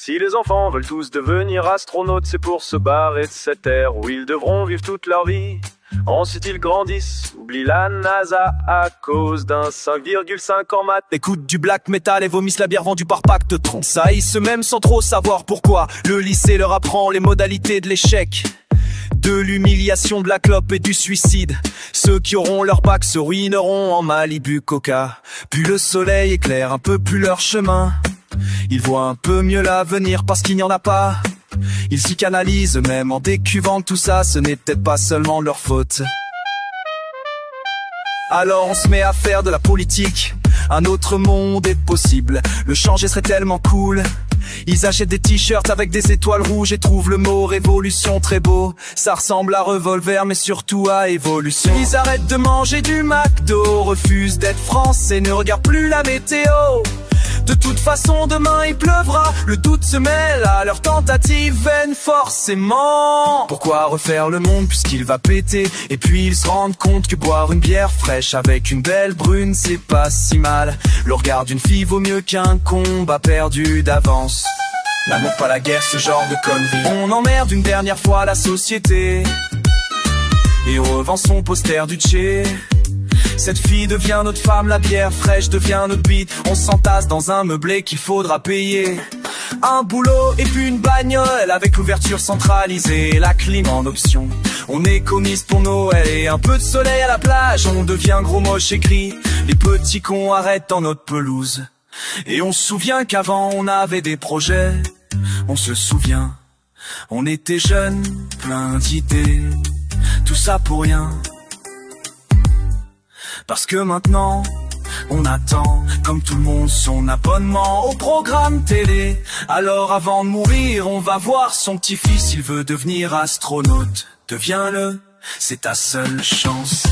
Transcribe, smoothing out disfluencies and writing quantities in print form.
Si les enfants veulent tous devenir astronautes, c'est pour se barrer de cette terre où ils devront vivre toute leur vie. Ensuite ils grandissent, oublient la NASA à cause d'un 5,5 en maths. Écoutent du black metal et vomissent la bière vendue par Pacte Tron. Ça se même sans trop savoir pourquoi. Le lycée leur apprend les modalités de l'échec, de l'humiliation, de la clope et du suicide. Ceux qui auront leur bac se ruineront en Malibu Coca. Puis le soleil éclaire un peu plus leur chemin. Ils voient un peu mieux l'avenir parce qu'il n'y en a pas. Ils s'y canalisent même en décuvant que tout ça, ce n'est peut-être pas seulement leur faute. Alors on se met à faire de la politique. Un autre monde est possible, le changer serait tellement cool. Ils achètent des t-shirts avec des étoiles rouges et trouvent le mot révolution très beau. Ça ressemble à revolver mais surtout à évolution. Ils arrêtent de manger du McDo, refusent d'être français, ne regardent plus la météo. De toute façon demain il pleuvra, le doute se mêle à leurs tentatives vaines forcément. Pourquoi refaire le monde puisqu'il va péter? Et puis ils se rendent compte que boire une bière fraîche avec une belle brune c'est pas si mal. Le regard d'une fille vaut mieux qu'un combat perdu d'avance. L'amour pas la guerre, ce genre de conneries. On emmerde une dernière fois la société et on revend son poster du Tché. Cette fille devient notre femme, la bière fraîche devient notre beat. On s'entasse dans un meublé qu'il faudra payer. Un boulot et puis une bagnole avec l'ouverture centralisée, la clim en option. On économise pour Noël et un peu de soleil à la plage. On devient gros moche et gris, les petits cons arrêtent dans notre pelouse. Et on se souvient qu'avant on avait des projets. On se souvient, on était jeunes, plein d'idées. Tout ça pour rien. Parce que maintenant, on attend, comme tout le monde, son abonnement au programme télé. Alors avant de mourir, on va voir son petit-fils, il veut devenir astronaute. Deviens-le, c'est ta seule chance.